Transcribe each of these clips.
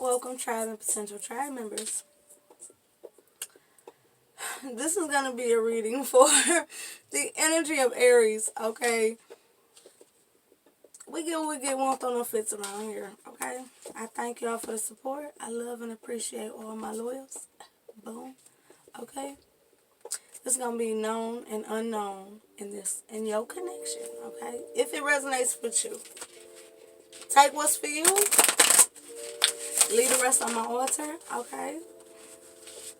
Welcome, tribe and potential tribe members. This is going to be a reading for the energy of Aries, okay? We get what we get, won't throw no fits around here, okay? I thank y'all for the support. I love and appreciate all my loyals. Boom, okay? It's going to be known and unknown in your connection, okay? If it resonates with you, take what's for you. Leave the rest on my altar, okay?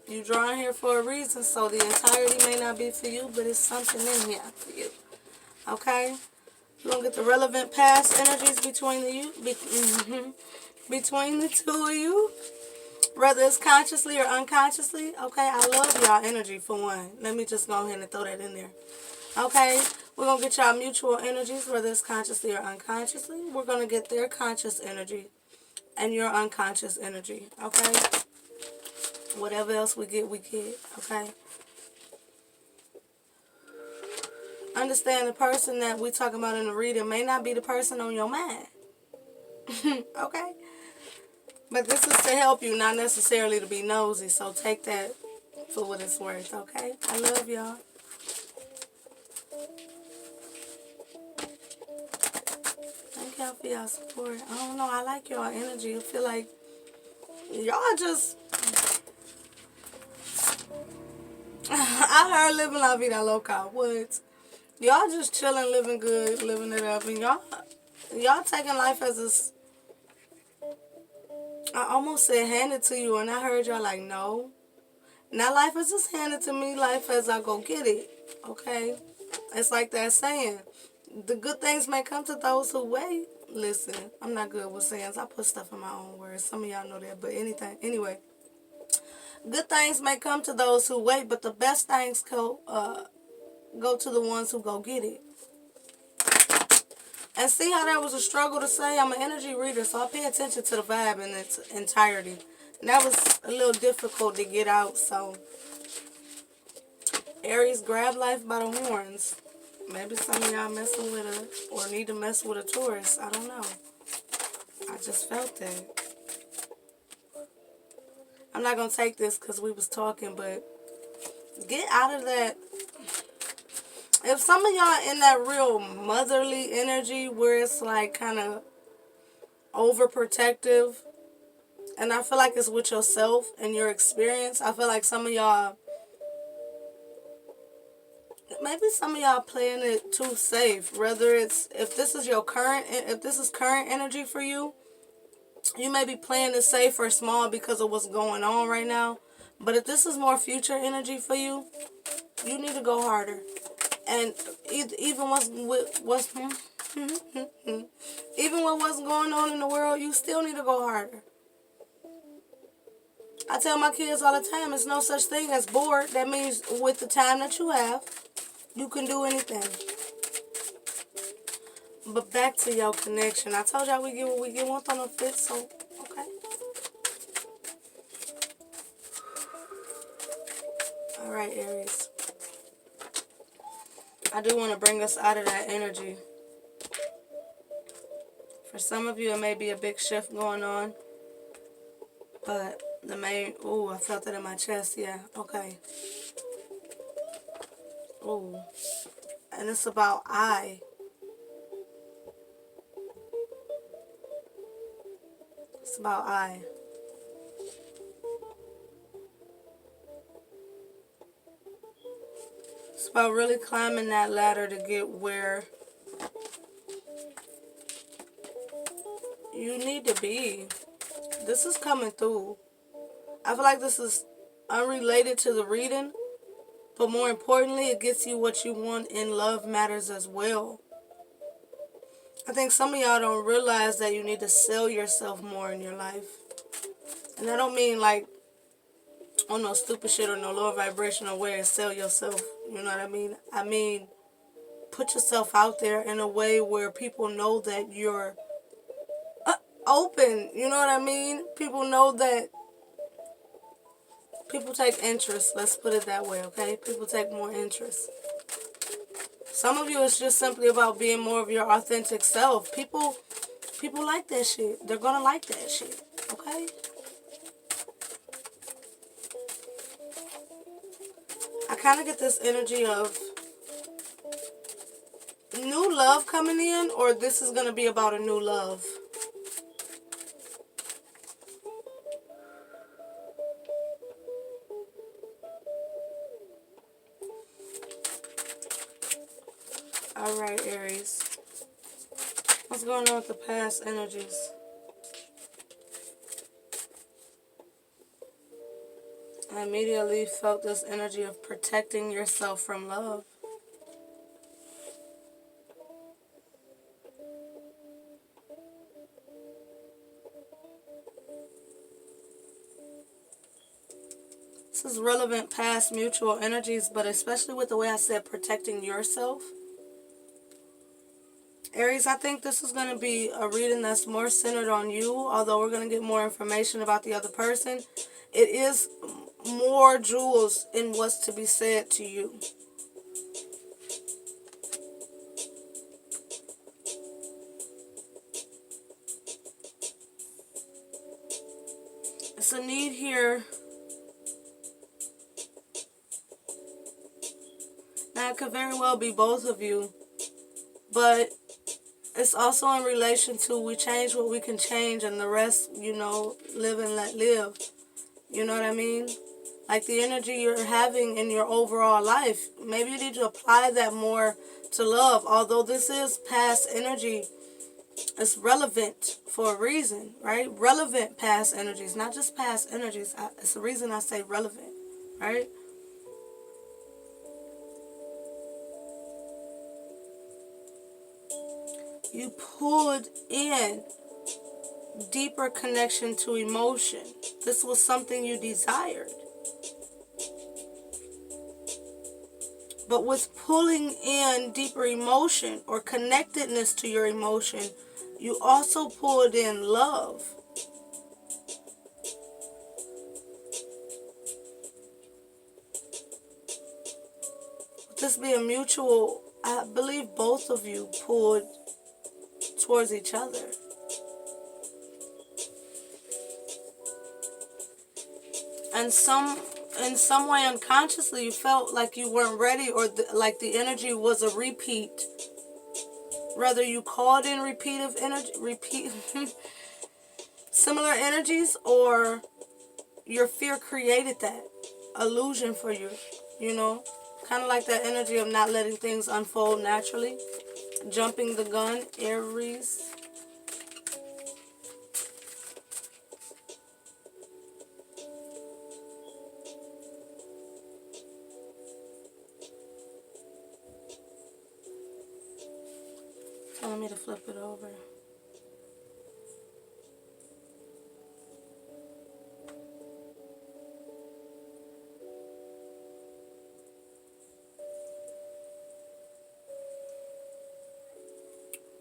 You drawing here for a reason, so the entirety may not be for you, but it's something in here for you, okay? You're going to get the relevant past energies between the two of you, whether it's consciously or unconsciously, okay? I love y'all energy, for one. Let me just go ahead and throw that in there, okay? We're going to get y'all mutual energies, whether it's consciously or unconsciously. We're going to get their conscious energy and your unconscious energy, okay? Whatever else we get, okay? Understand the person that we're talking about in the reading may not be the person on your mind, okay? But this is to help you, not necessarily to be nosy, so take that for what it's worth, okay? I love y'all. Thank y'all for y'all support. I don't know, I like y'all energy. I feel like y'all just... I heard living la vida loca. What? Y'all just chilling, living good, living it up. And y'all taking life as I almost said handed to you. And I heard y'all like, no. Not life is just handed to me. Life as I go get it. Okay? It's like that saying. The good things may come to those who wait. Listen, I'm not good with sayings. I put stuff in my own words. Some of y'all know that. But anyway. Good things may come to those who wait. But the best things go to the ones who go get it. And see how that was a struggle to say? I'm an energy reader, so I pay attention to the vibe in its entirety. And that was a little difficult to get out, so... Aries, grab life by the horns. Maybe some of y'all messing with or need to mess with a Taurus. I don't know. I just felt that. I'm not going to take this because we was talking, but get out of that. If some of y'all in that real motherly energy where it's like kind of overprotective, and I feel like it's with yourself and your experience, I feel like some of y'all, maybe some of y'all playing it too safe. Whether it's, if this is current energy for you, you may be playing it safe or small because of what's going on right now. But if this is more future energy for you, you need to go harder. And even even with what's going on in the world, you still need to go harder. I tell my kids all the time, it's no such thing as bored. That means with the time that you have, you can do anything. But back to your connection. I told y'all we get what we get. Won't throw no fits, so okay. Alright, Aries. I do want to bring us out of that energy. For some of you, it may be a big shift going on. But the main... Ooh, I felt it in my chest. Yeah, okay. Ooh. And it's about I. It's about I. It's about really climbing that ladder to get where you need to be. This is coming through. I feel like this is unrelated to the reading, but more importantly, it gets you what you want in love matters as well. I think some of y'all don't realize that you need to sell yourself more in your life. And I don't mean like on no stupid shit or no lower vibrational way and sell yourself. You know what I mean? I mean, put yourself out there in a way where people know that you're open. You know what I mean? People know that people take interest. Let's put it that way, okay? People take more interest. Some of you, it's just simply about being more of your authentic self. People like that shit. They're going to like that shit. Okay? I kind of get this energy of new love coming in, or this is going to be about a new love. Alright, Aries. What's going on with the past energies? I immediately felt this energy of protecting yourself from love. This is relevant past mutual energies, but especially with the way I said protecting yourself. Aries, I think this is going to be a reading that's more centered on you, although we're going to get more information about the other person. It is more jewels in what's to be said to you. It's a need here. Now, it could very well be both of you, but it's also in relation to we change what we can change and the rest, live and let live. You know what I mean? Like the energy you're having in your overall life, maybe you need to apply that more to love. Although this is past energy, it's relevant for a reason, right? Relevant past energies, not just past energies. It's the reason I say relevant, right? You pulled in deeper connection to emotion. This was something you desired. But with pulling in deeper emotion or connectedness to your emotion, you also pulled in love. This being mutual, I believe both of you pulled towards each other. And in some way unconsciously you felt like you weren't ready, or like the energy was a repeat. Whether you called in similar energies, or your fear created that illusion for you, kind of like that energy of not letting things unfold naturally, jumping the gun, Aries. Telling me to flip it over.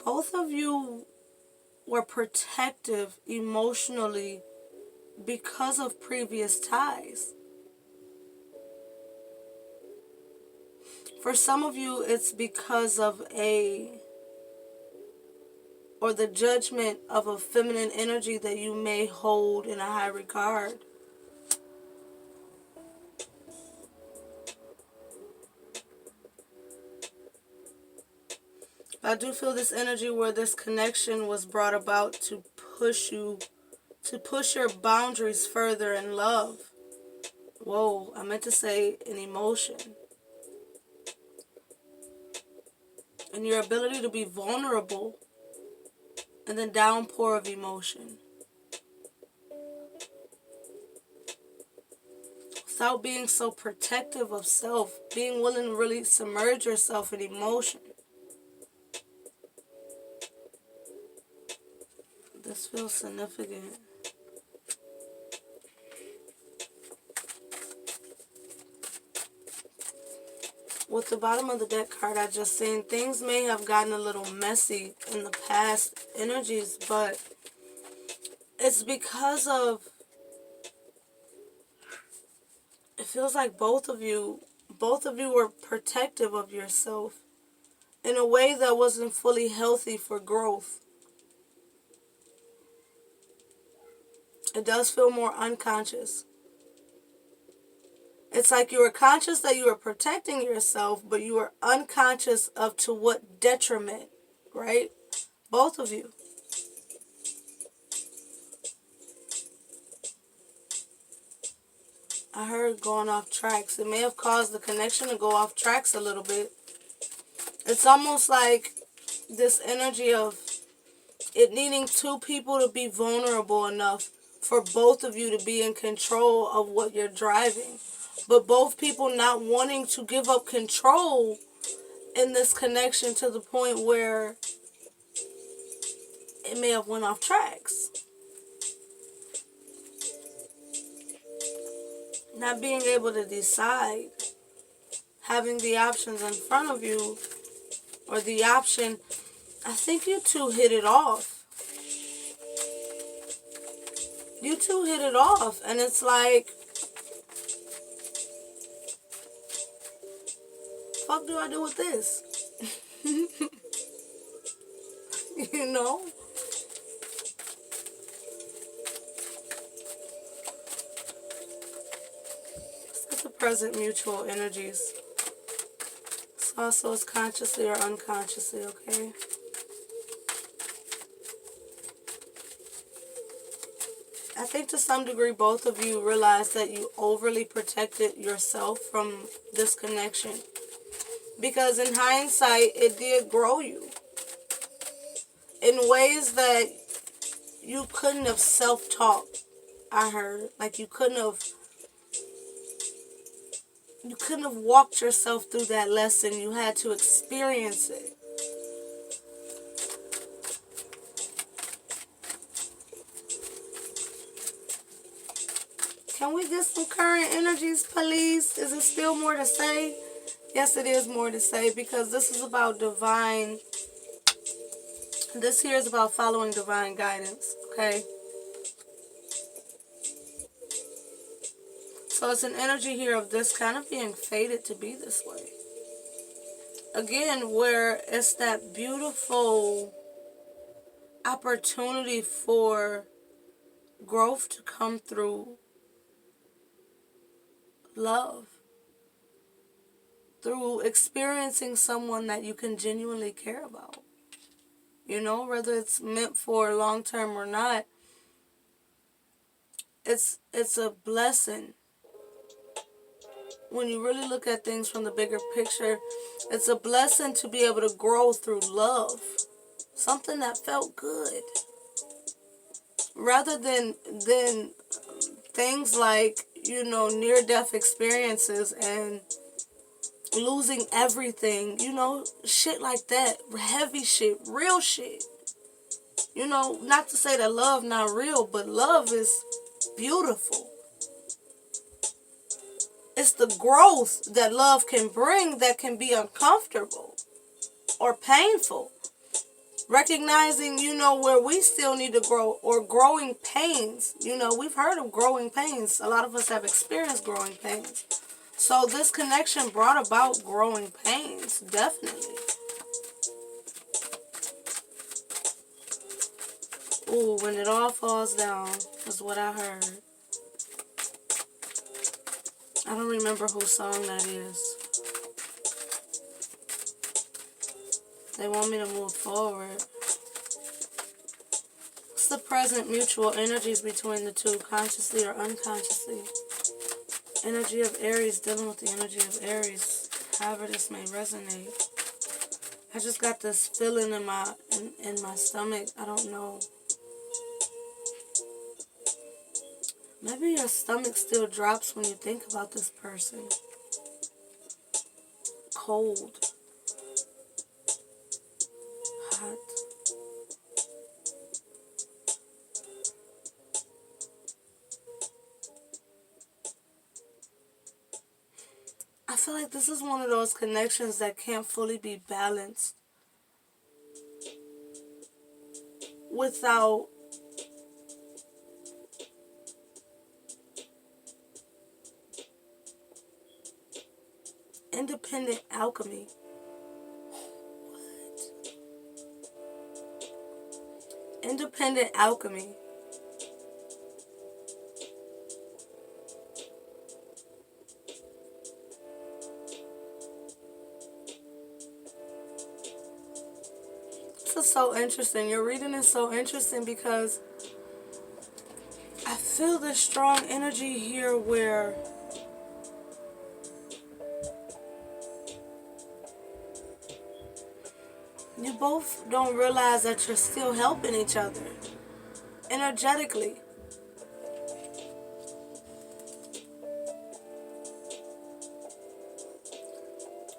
Both of you were protective emotionally because of previous ties. For some of you, it's because of the judgment of a feminine energy that you may hold in a high regard. I do feel this energy where this connection was brought about to push your boundaries further in love. Whoa, I meant to say in emotion. And your ability to be vulnerable, and then downpour of emotion. Without being so protective of self, being willing to really submerge yourself in emotion. This feels significant. With the bottom of the deck card I just seen, things may have gotten a little messy in the past energies, but it's because of, it feels like both of you were protective of yourself in a way that wasn't fully healthy for growth. It does feel more unconscious. It's like you are conscious that you are protecting yourself, but you are unconscious of to what detriment, right? Both of you. I heard going off tracks. It may have caused the connection to go off tracks a little bit. It's almost like this energy of it needing two people to be vulnerable enough for both of you to be in control of what you're driving. But both people not wanting to give up control in this connection to the point where it may have went off tracks. Not being able to decide, having the options in front of you, or the option, I think you two hit it off. You two hit it off, and it's like, fuck do I do with this? You know? Let's get the present mutual energies. It's also as consciously or unconsciously, okay? I think to some degree both of you realize that you overly protected yourself from this connection. Because in hindsight, it did grow you in ways that you couldn't have self-taught, I heard. Like you couldn't have walked yourself through that lesson. You had to experience it. Can we get some current energies, please? Is it still more to say? Yes, it is more to say, because this is about divine. This here is about following divine guidance, okay? So it's an energy here of this kind of being fated to be this way. Again, where it's that beautiful opportunity for growth to come through love. Through experiencing someone that you can genuinely care about. You know, whether it's meant for long term or not, it's a blessing. When you really look at things from the bigger picture, it's a blessing to be able to grow through love. Something that felt good. Rather than things like, you know, near-death experiences and losing everything, you know, shit like that, heavy shit, real shit. You know, not to say that love not real, but love is beautiful. It's the growth that love can bring that can be uncomfortable or painful. Recognizing, you know, where we still need to grow, or growing pains. You know, we've heard of growing pains. A lot of us have experienced growing pains. So this connection brought about growing pains, definitely. Ooh, when it all falls down is what I heard. I don't remember whose song that is. They want me to move forward. What's the present mutual energies between the two, consciously or unconsciously? Energy of Aries dealing with the energy of Aries. However this may resonate. I just got this feeling in my stomach. I don't know. Maybe your stomach still drops when you think about this person. Cold. Hot. I feel like this is one of those connections that can't fully be balanced without independent alchemy. What? Independent alchemy. is so interesting. Your reading is so interesting because I feel this strong energy here where you both don't realize that you're still helping each other energetically.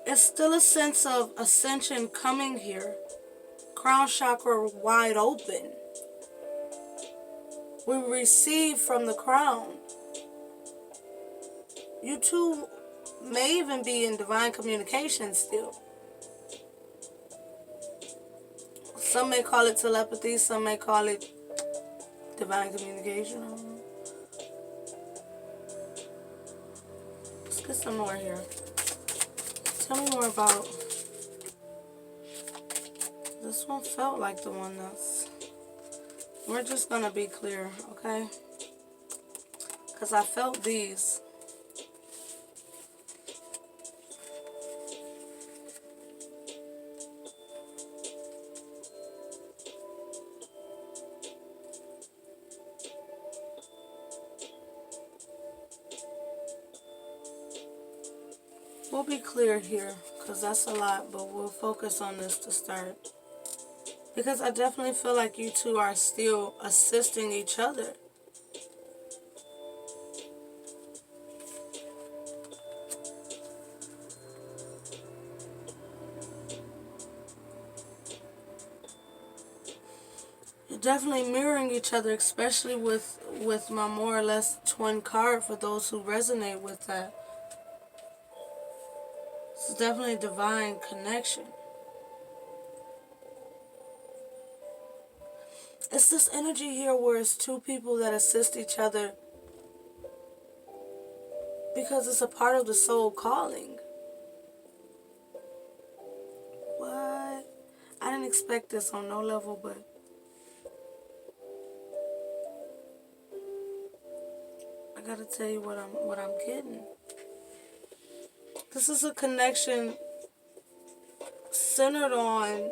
It's still a sense of ascension coming here. Crown chakra wide open. We receive from the crown. You two may even be in divine communication still. Some may call it telepathy, some may call it divine communication. I don't know. Let's get some more here. Tell me more about... This one felt like the one that's... We're just going to be clear, okay? Because I felt these. We'll be clear here, because that's a lot, but we'll focus on this to start. Because I definitely feel like you two are still assisting each other. You're definitely mirroring each other, especially with my more or less twin card for those who resonate with that. It's definitely a divine connection. It's this energy here where it's two people that assist each other because it's a part of the soul calling. What? I didn't expect this on no level, but I gotta tell you what I'm getting. This is a connection centered on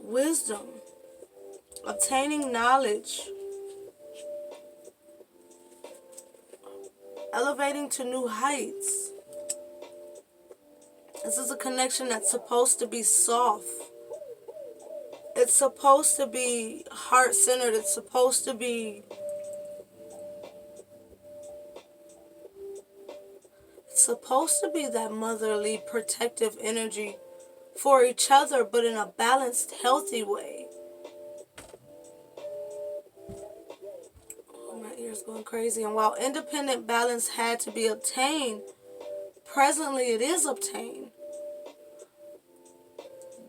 wisdom, obtaining knowledge, elevating to new heights. This is a connection that's supposed to be soft. It's supposed to be heart-centered. It's supposed to be... It's supposed to be that motherly, protective energy for each other, but in a balanced, healthy way. Oh, my ear's going crazy. And while independent balance had to be obtained, presently it is obtained.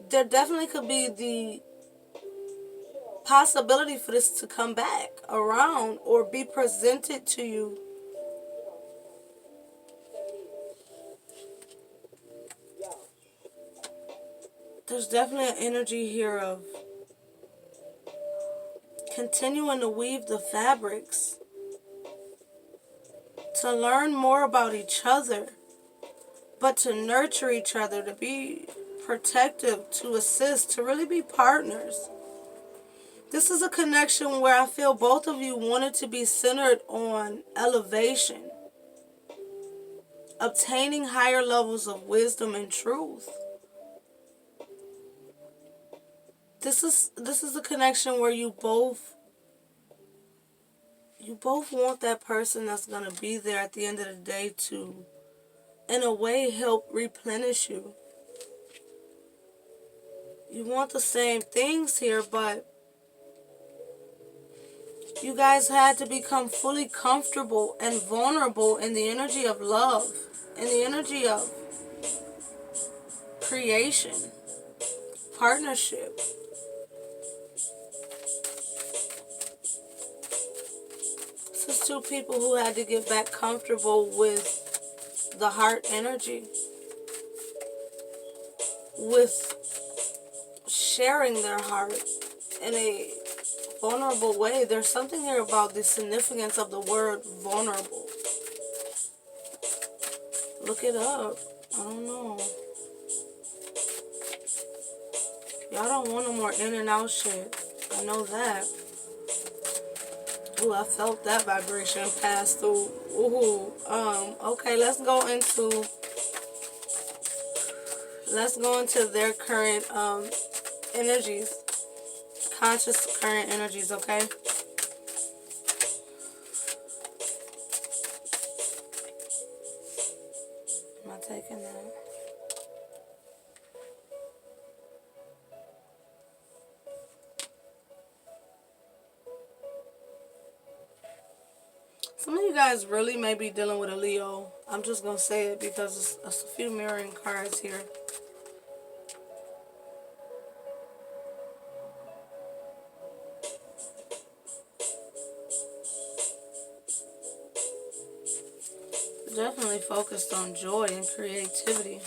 There definitely could be the possibility for this to come back around or be presented to you. There's definitely an energy here of continuing to weave the fabrics, to learn more about each other, but to nurture each other, to be protective, to assist, to really be partners. This is a connection where I feel both of you wanted to be centered on elevation, obtaining higher levels of wisdom and truth. This is a connection where you both want that person that's going to be there at the end of the day to, in a way, help replenish you. You want the same things here, but you guys had to become fully comfortable and vulnerable in the energy of love, in the energy of creation, partnership. This is two people who had to get back comfortable with the heart energy, with sharing their heart in a vulnerable way. There's something here about the significance of the word vulnerable. Look it up. I don't know. Y'all don't want no more in and out shit. I know that. Ooh, I felt that vibration pass through. Ooh. Okay, let's go into their current energies. Conscious current energies, okay? Am I taking that? Some of you guys really may be dealing with a Leo. I'm just going to say it because it's a few mirroring cards here. Definitely focused on joy and creativity.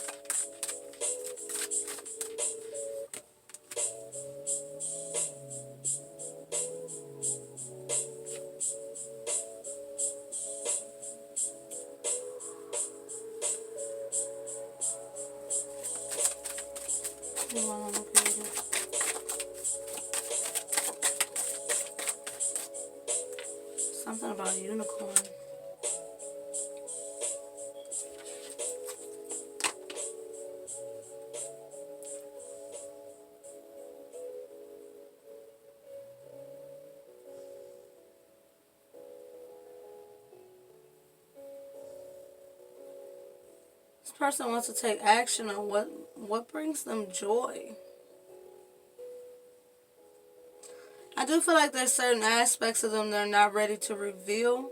Something about a unicorn. This person wants to take action on what brings them joy. I do feel like there's certain aspects of them they're not ready to reveal.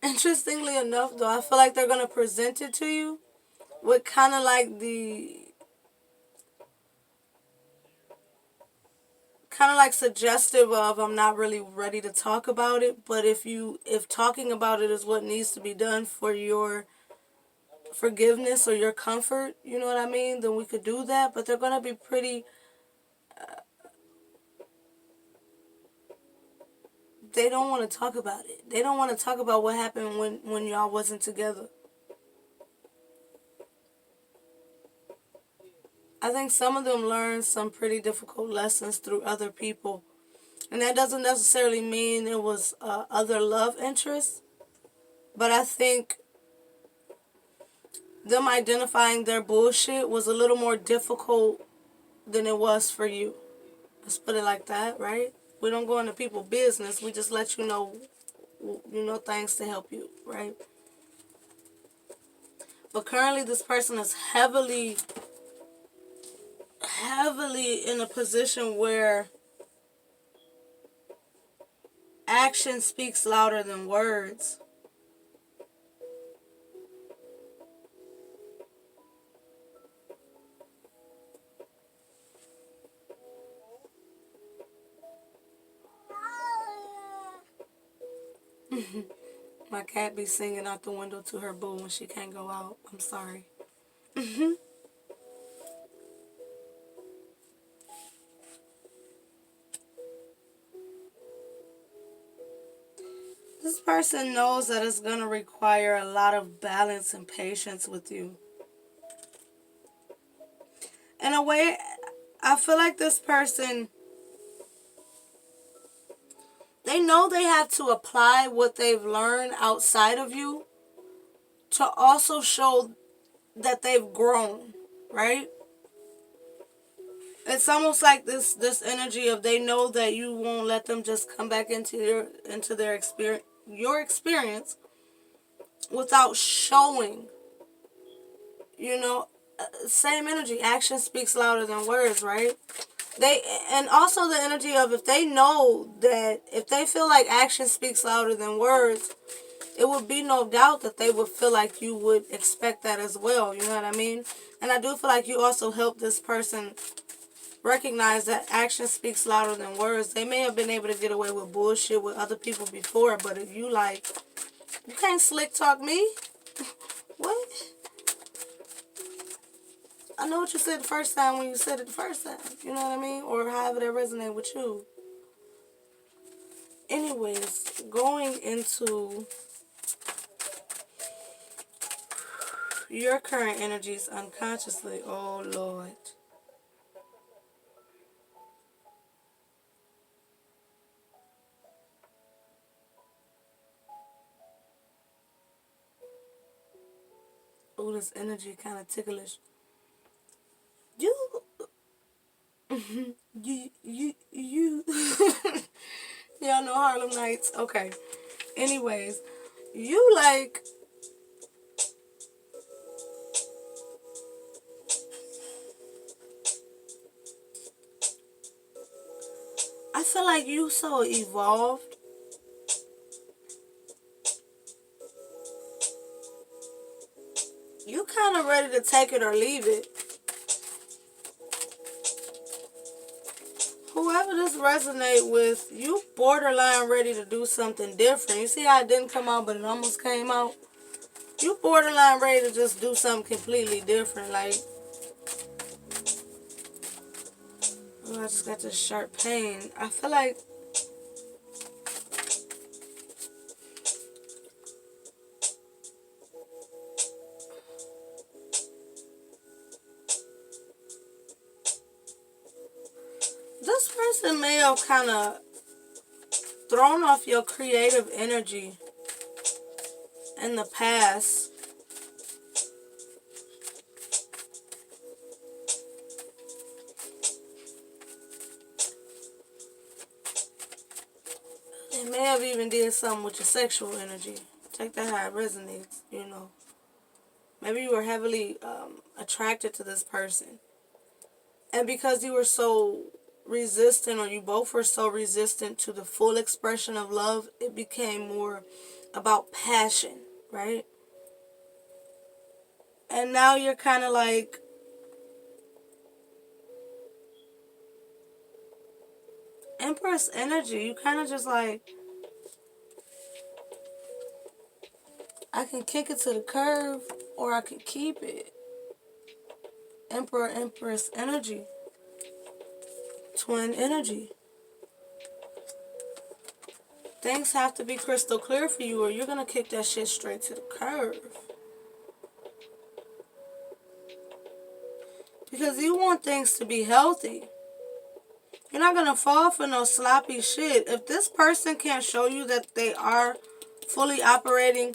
Interestingly enough, though, I feel like they're going to present it to you with kind of like suggestive of, I'm not really ready to talk about it, but if talking about it is what needs to be done for your forgiveness or your comfort, you know what I mean, then we could do that. But they're going to be pretty, they don't want to talk about it. They don't want to talk about what happened when y'all wasn't together. I think some of them learned some pretty difficult lessons through other people. And that doesn't necessarily mean it was other love interests. But I think them identifying their bullshit was a little more difficult than it was for you. Let's put it like that, right? We don't go into people's business. We just let you know things to help you, right? But currently this person is heavily in a position where action speaks louder than words. My cat be singing out the window to her boo when she can't go out. I'm sorry. This person knows that it's going to require a lot of balance and patience with you. In a way, I feel like this person, they know they have to apply what they've learned outside of you to also show that they've grown, right? It's almost like this energy of they know that you won't let them just come back into their experience, your experience, without showing. Same energy. Action speaks louder than words, right? And also the energy of, if they know that, if they feel like action speaks louder than words, it would be no doubt that they would feel like you would expect that as well. You know what I mean? And I do feel like you also help this person recognize that action speaks louder than words. They may have been able to get away with bullshit with other people before, but if you can't slick talk me. What? I know what you said the first time when you said it the first time. You know what I mean? Or however that resonate with you. Anyways, going into your current energies unconsciously. Oh, Lord. Oh, this energy kind of ticklish. You, you. Y'all know Harlem Nights? Okay. Anyways, you like, I feel like you so evolved. You kind of ready to take it or leave it. Whoever this resonate with, you borderline ready to do something different. You see how it didn't come out, but it almost came out? You borderline ready to just do something completely different. Like, oh, I just got this sharp pain. I feel like this person may have kind of thrown off your creative energy in the past. It may have even did something with your sexual energy. Take that how it resonates, you know. Maybe you were heavily attracted to this person. And because you were so resistant, or you both were so resistant to the full expression of love, it became more about passion, right? And now you're kind of like, Empress energy. You kind of just like, I can kick it to the curve or I can keep it. Emperor, Empress energy. Twin energy. Things have to be crystal clear for you or you're going to kick that shit straight to the curve. Because you want things to be healthy. You're not going to fall for no sloppy shit. If this person can't show you that they are fully operating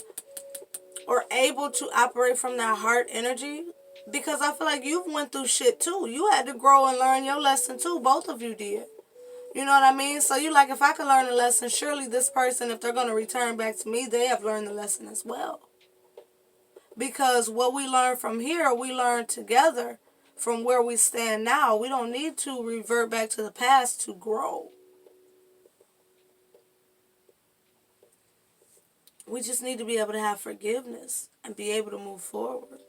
or able to operate from that heart energy, because I feel like you've went through shit too. You had to grow and learn your lesson too. Both of you did. You know what I mean? So you like, if I can learn a lesson, surely this person, if they're going to return back to me, they have learned the lesson as well. Because what we learn from here, we learn together from where we stand now. We don't need to revert back to the past to grow. We just need to be able to have forgiveness and be able to move forward.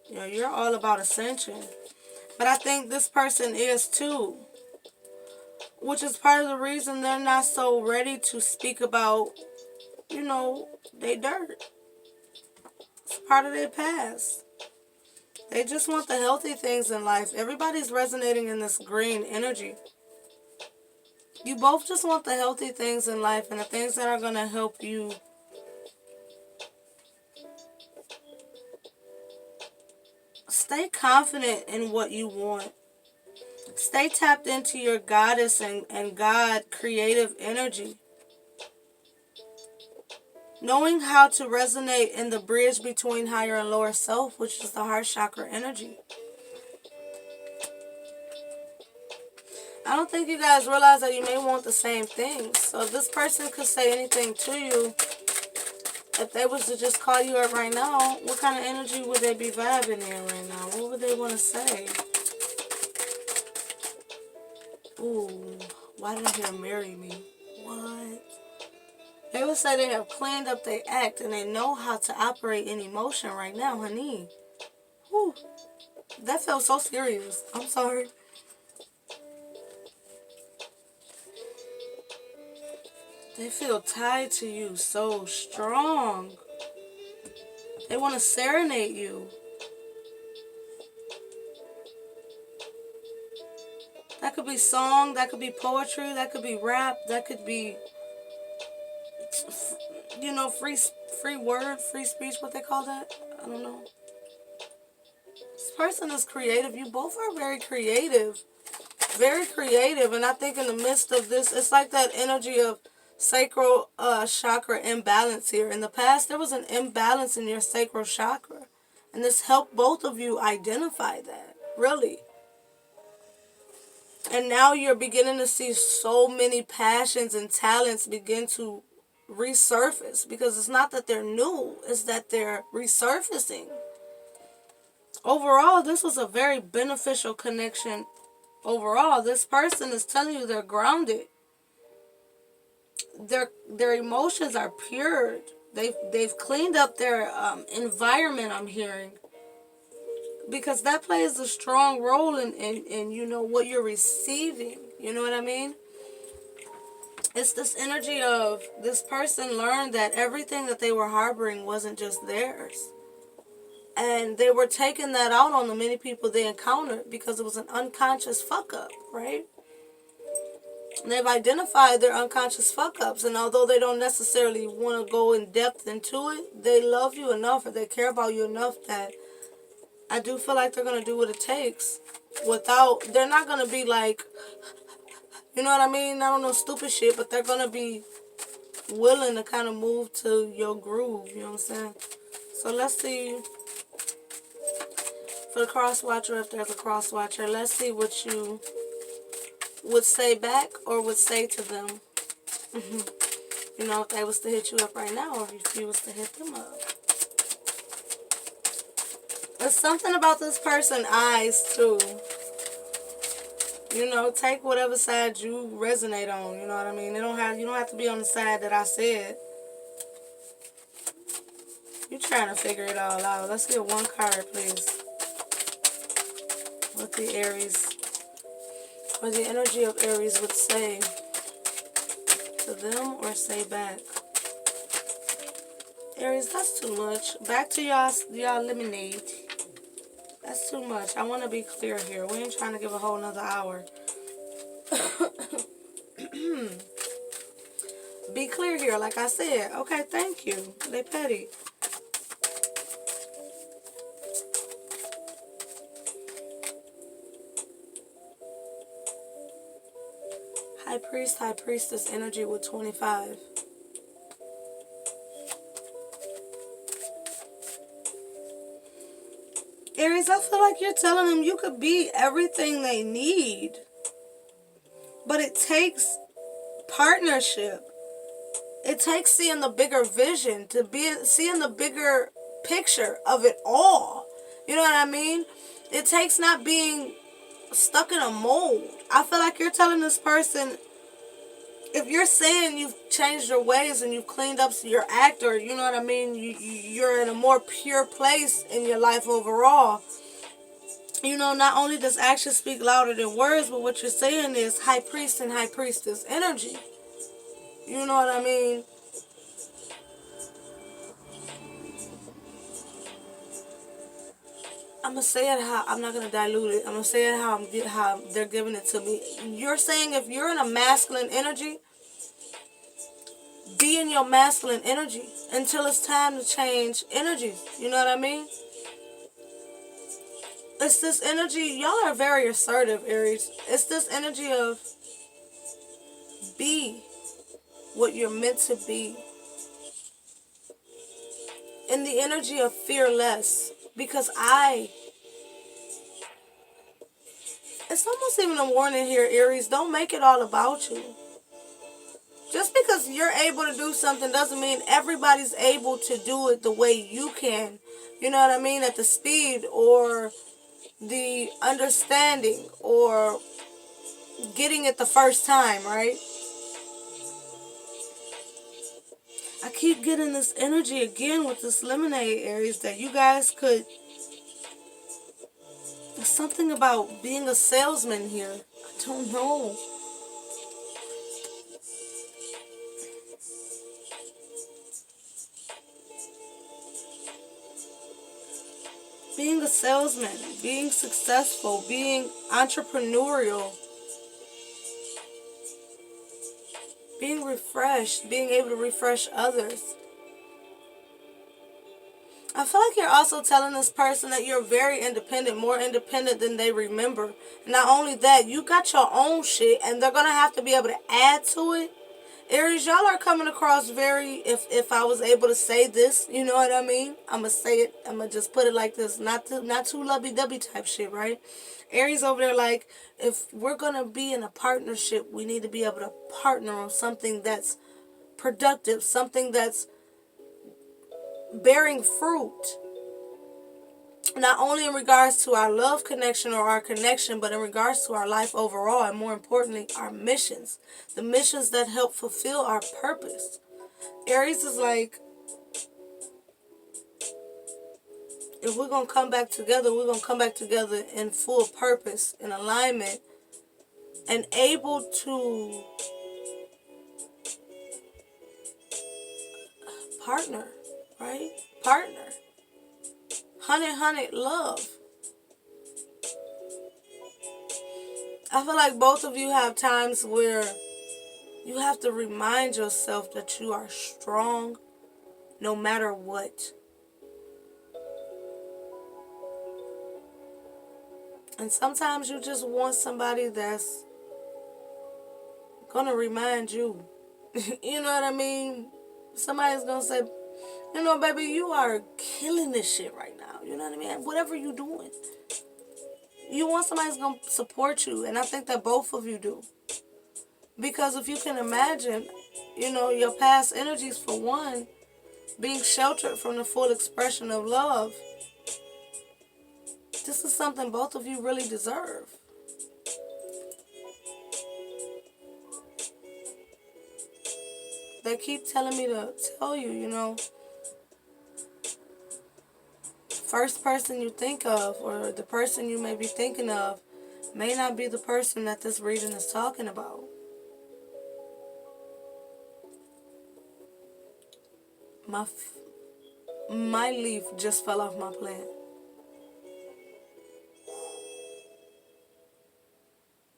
You know, you're all about ascension. But I think this person is too. Which is part of the reason they're not so ready to speak about, you know, they dirt. It's part of their past. They just want the healthy things in life. Everybody's resonating in this green energy. You both just want the healthy things in life and the things that are going to help you stay confident in what you want. Stay tapped into your goddess and God creative energy. Knowing how to resonate in the bridge between higher and lower self, which is the heart chakra energy. I don't think you guys realize that you may want the same things. So if this person could say anything to you, if they was to just call you up right now, what kind of energy would they be vibing in right now? What would they want to say? Ooh, why did I hear marry me? What? They would say they have cleaned up their act and they know how to operate in emotion right now, honey. Whew. That felt so serious. I'm sorry. They feel tied to you so strong. They want to serenade you. That could be song, that could be poetry, that could be rap, that could be, you know, free word, free speech, what they call that? I don't know. This person is creative. You both are very creative. Very creative. And I think in the midst of this, it's like that energy of sacral chakra imbalance here. In the past, there was an imbalance in your sacral chakra. And this helped both of you identify that. Really. And now you're beginning to see so many passions and talents begin to resurface. Because it's not that they're new, it's that they're resurfacing. Overall, this was a very beneficial connection. Overall, this person is telling you they're grounded. Their emotions are pure. They've cleaned up their environment, I'm hearing. Because that plays a strong role in you know what you're receiving. You know what I mean? It's this energy of this person learned that everything that they were harboring wasn't just theirs. And they were taking that out on the many people they encountered because it was an unconscious fuck up, right? And they've identified their unconscious fuck ups, and although they don't necessarily want to go in depth into it, they love you enough or they care about you enough that I do feel like they're going to do what it takes they're not going to be like, you know what I mean? I don't know, stupid shit, but they're going to be willing to kind of move to your groove, you know what I'm saying? So let's see, for the cross watcher, if there's a cross watcher, let's see what you would say back or would say to them. You know, if they was to hit you up right now or if you was to hit them up. There's something about this person's eyes too. You know, take whatever side you resonate on, you know what I mean? You don't have to be on the side that I said. You're trying to figure it all out. Let's get one card, please. What the Aries, or the energy of Aries would say to them or say back. Aries, that's too much. Back to y'all lemonade. That's too much. I want to be clear here. We ain't trying to give a whole nother hour. Be clear here, like I said. Okay, thank you. They petty. High Priest, High Priestess energy with 25. Aries, I feel like you're telling them you could be everything they need. But it takes partnership. It takes seeing the bigger vision, seeing the bigger picture of it all. You know what I mean? It takes not being stuck in a mold. I feel like you're telling this person, if you're saying you've changed your ways and you've cleaned up your act, or you know what I mean, you're in a more pure place in your life overall. You know, not only does action speak louder than words, but what you're saying is High Priest and High Priestess energy. You know what I mean? I'm going to say it how, I'm not going to dilute it. I'm going to say it how they're giving it to me. You're saying if you're in a masculine energy, be in your masculine energy until it's time to change energies. You know what I mean? It's this energy, y'all are very assertive, Aries. It's this energy of be what you're meant to be. In the energy of fearless. Because it's almost even a warning here, Aries. Don't make it all about you. Just because you're able to do something doesn't mean everybody's able to do it the way you can. You know what I mean? At the speed or the understanding or getting it the first time, right? I keep getting this energy again with this lemonade, Aries, that you guys could... There's something about being a salesman here. I don't know. Being a salesman, being successful, being entrepreneurial, being refreshed, being able to refresh others. I feel like you're also telling this person that you're very independent, more independent than they remember. Not only that, you got your own shit, and they're gonna have to be able to add to it. Aries, y'all are coming across very. If I was able to say this, you know what I mean. I'm gonna say it. I'm gonna just put it like this. Not too lovey dovey type shit, right? Aries over there, like, if we're gonna be in a partnership, we need to be able to partner on something that's productive, something that's bearing fruit. Not only in regards to our love connection or our connection, but in regards to our life overall, and more importantly, our missions. The missions that help fulfill our purpose. Aries is like, if we're going to come back together, we're going to come back together in full purpose, in alignment, and able to partner, right? Partner. Honey, love. I feel like both of you have times where you have to remind yourself that you are strong no matter what. And sometimes you just want somebody that's gonna remind you. You know what I mean? Somebody's gonna say, you know, baby, you are killing this shit right now. You know what I mean? Whatever you doing. You want somebody who's gonna support you. And I think that both of you do. Because if you can imagine, you know, your past energies, for one, being sheltered from the full expression of love, this is something both of you really deserve. They keep telling me to tell you, you know, first person you think of, or the person you may be thinking of, may not be the person that this reading is talking about. My leaf just fell off my plant.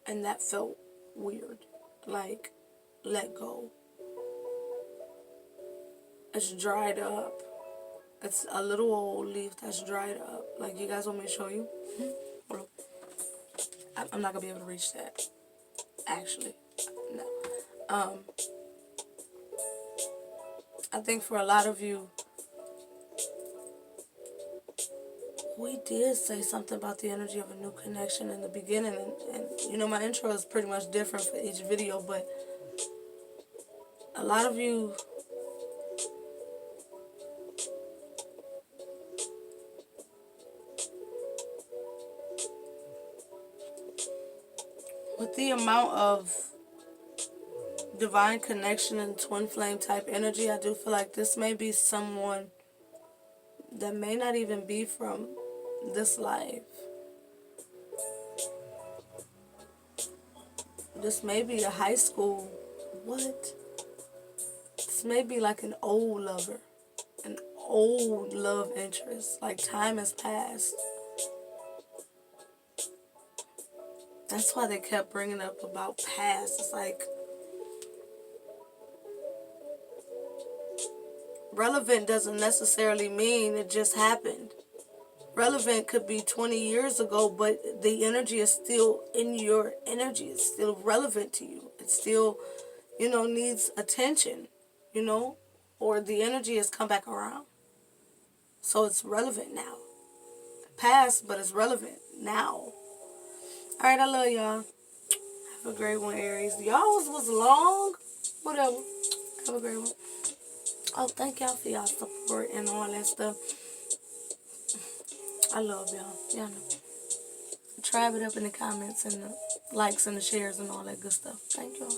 And that felt weird. Like, let go. It's dried up. It's a little old leaf that's dried up. Like, you guys want me to show you? Hold on. I'm not going to be able to reach that. Actually. No. I think for a lot of you, we did say something about the energy of a new connection in the beginning. And you know, my intro is pretty much different for each video. But a lot of you, with the amount of divine connection and twin flame type energy, I do feel like this may be someone that may not even be from this life. This may be a high school. What? This may be like an old lover. An old love interest. Like, time has passed. That's why they kept bringing up about past. It's like, relevant doesn't necessarily mean it just happened. Relevant could be 20 years ago, but the energy is still in your energy. It's still relevant to you. It still, you know, needs attention, you know, or the energy has come back around. So it's relevant now. Past, but it's relevant now. Alright, I love y'all. Have a great one, Aries. Y'all was long. Whatever. Have a great one. Oh, thank y'all for y'all support and all that stuff. I love y'all. Y'all know. Tribe it up in the comments and the likes and the shares and all that good stuff. Thank y'all.